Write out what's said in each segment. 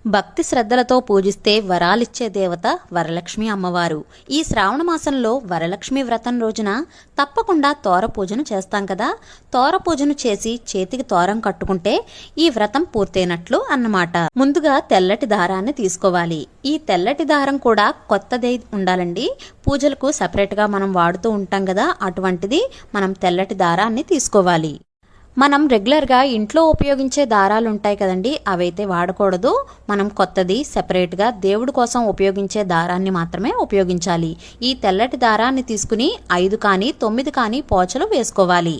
భక్తి శ్రద్ధలతో పూజిస్తే వరాలిచ్చే దేవత వరలక్ష్మి అమ్మవారు. ఈ శ్రావణ మాసంలో వరలక్ష్మి వ్రతం రోజున తప్పకుండా తోర పూజను చేస్తాం కదా. తోర పూజను చేసి చేతికి తోరం కట్టుకుంటే ఈ వ్రతం పూర్తయినట్లు అన్నమాట. ముందుగా తెల్లటి దారాన్ని తీసుకోవాలి. ఈ తెల్లటి దారం కూడా కొత్తదై ఉండాలండి. పూజలకు సపరేట్గా మనం వాడుతూ ఉంటాం కదా, అటువంటిది మనం తెల్లటి దారాన్ని తీసుకోవాలి. మనం రెగ్యులర్గా ఇంట్లో ఉపయోగించే దారాలు ఉంటాయి కదండి, అవైతే వాడకూడదు. మనం కొత్తది సెపరేట్గా దేవుడి కోసం ఉపయోగించే దారాన్ని మాత్రమే ఉపయోగించాలి. ఈ తెల్లటి దారాన్ని తీసుకుని 5 కానీ 9 కానీ పోచలు వేసుకోవాలి.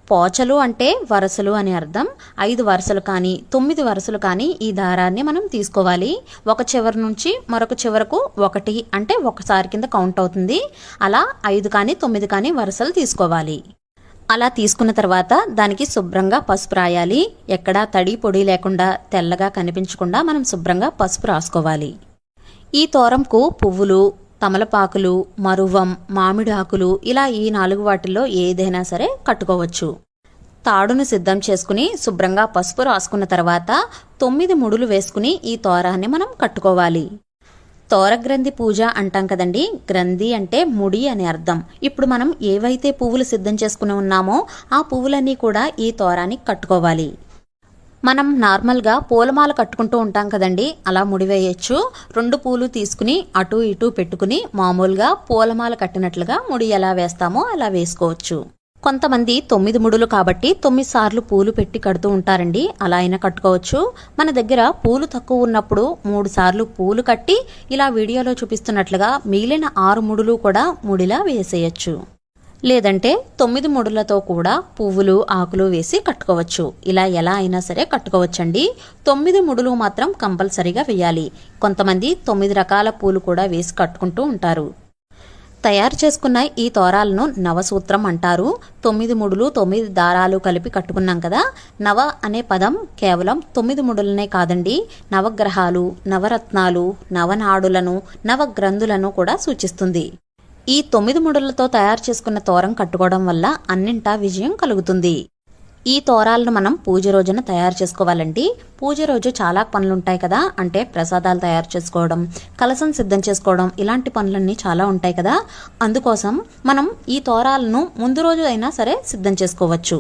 పోచలు అంటే వరసలు అని అర్థం. 5 వరసలు కానీ 9 వరసలు కానీ ఈ దారాన్ని మనం తీసుకోవాలి. ఒక చివరి నుంచి మరొక చివరకు 1 అంటే ఒకసారి కింద కౌంట్ అవుతుంది. అలా 5 కానీ 9 కానీ వరసలు తీసుకోవాలి. అలా తీసుకున్న తర్వాత దానికి శుభ్రంగా పసుపు రాయాలి. ఎక్కడా తడి పొడి లేకుండా తెల్లగా కనిపించకుండా మనం శుభ్రంగా పసుపు రాసుకోవాలి. ఈ తోరంకు పువ్వులు, తమలపాకులు, మరువం, మామిడి ఆకులు ఇలా ఈ 4 వాటిల్లో ఏదైనా సరే కట్టుకోవచ్చు. తాడును సిద్ధం చేసుకుని శుభ్రంగా పసుపు రాసుకున్న తర్వాత 9 ముడులు వేసుకుని ఈ తోరాన్ని మనం కట్టుకోవాలి. తోరగ్రంథి పూజ అంటాం కదండి. గ్రంథి అంటే ముడి అని అర్థం. ఇప్పుడు మనం ఏవైతే పువ్వులు సిద్ధం చేసుకుని ఉన్నామో ఆ పువ్వులన్నీ కూడా ఈ తోరానికి కట్టుకోవాలి. మనం నార్మల్గా పూలమాల కట్టుకుంటూ ఉంటాం కదండి, అలా ముడివేయచ్చు. 2 పూలు తీసుకుని అటు ఇటు పెట్టుకుని మామూలుగా పూలమాల కట్టినట్లుగా ముడి ఎలా వేస్తామో అలా వేసుకోవచ్చు. కొంతమంది 9 ముడులు కాబట్టి 9 సార్లు పూలు పెట్టి కడుతూ ఉంటారండి, అలా అయినా కట్టుకోవచ్చు. మన దగ్గర పూలు తక్కువ ఉన్నప్పుడు 3 సార్లు పూలు కట్టి ఇలా వీడియోలో చూపిస్తున్నట్లుగా మిగిలిన 6 ముడులు కూడా ముడిలా వేసేయచ్చు. లేదంటే 9 ముడులతో కూడా పువ్వులు, ఆకులు వేసి కట్టుకోవచ్చు. ఇలా ఎలా అయినా సరే కట్టుకోవచ్చండి. 9 ముడులు మాత్రం కంపల్సరీగా వేయాలి. కొంతమంది 9 రకాల పూలు కూడా వేసి కట్టుకుంటూ ఉంటారు. తయారు చేసుకున్న ఈ తోరాలను నవసూత్రం అంటారు. 9 ముడులు 9 దారాలు కలిపి కట్టుకున్నాం కదా. నవ అనే పదం కేవలం 9 ముడులనే కాదండి, నవగ్రహాలు, నవరత్నాలు, నవనాడులను, నవగ్రంథులను కూడా సూచిస్తుంది. ఈ 9 ముడులతో తయారు చేసుకున్న తోరం కట్టుకోవడం వల్ల అన్నింటా విజయం కలుగుతుంది. ఈ తోరాలను మనం పూజ రోజున తయారు చేసుకోవాలండి. పూజ రోజు చాలా పనులుంటాయి కదా, అంటే ప్రసాదాలు తయారు చేసుకోవడం, కలసం సిద్ధం చేసుకోవడం, ఇలాంటి పనులన్నీ చాలా ఉంటాయి కదా. అందుకోసం మనం ఈ తోరాలను ముందు రోజు అయినా సరే సిద్ధం చేసుకోవచ్చు.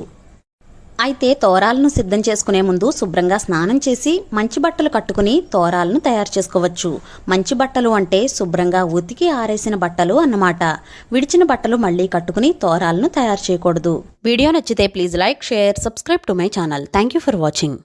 అయితే తోరాలను సిద్ధం చేసుకునే ముందు శుభ్రంగా స్నానం చేసి మంచి బట్టలు కట్టుకుని తోరాలను తయారు చేసుకోవచ్చు. మంచి బట్టలు అంటే శుభ్రంగా ఉతికి ఆరేసిన బట్టలు అన్నమాట. విడిచిన బట్టలు మళ్ళీ కట్టుకుని తోరాలను తయారు చేయకూడదు. వీడియో నచ్చితే please like, share, subscribe to my channel. Thank you for watching.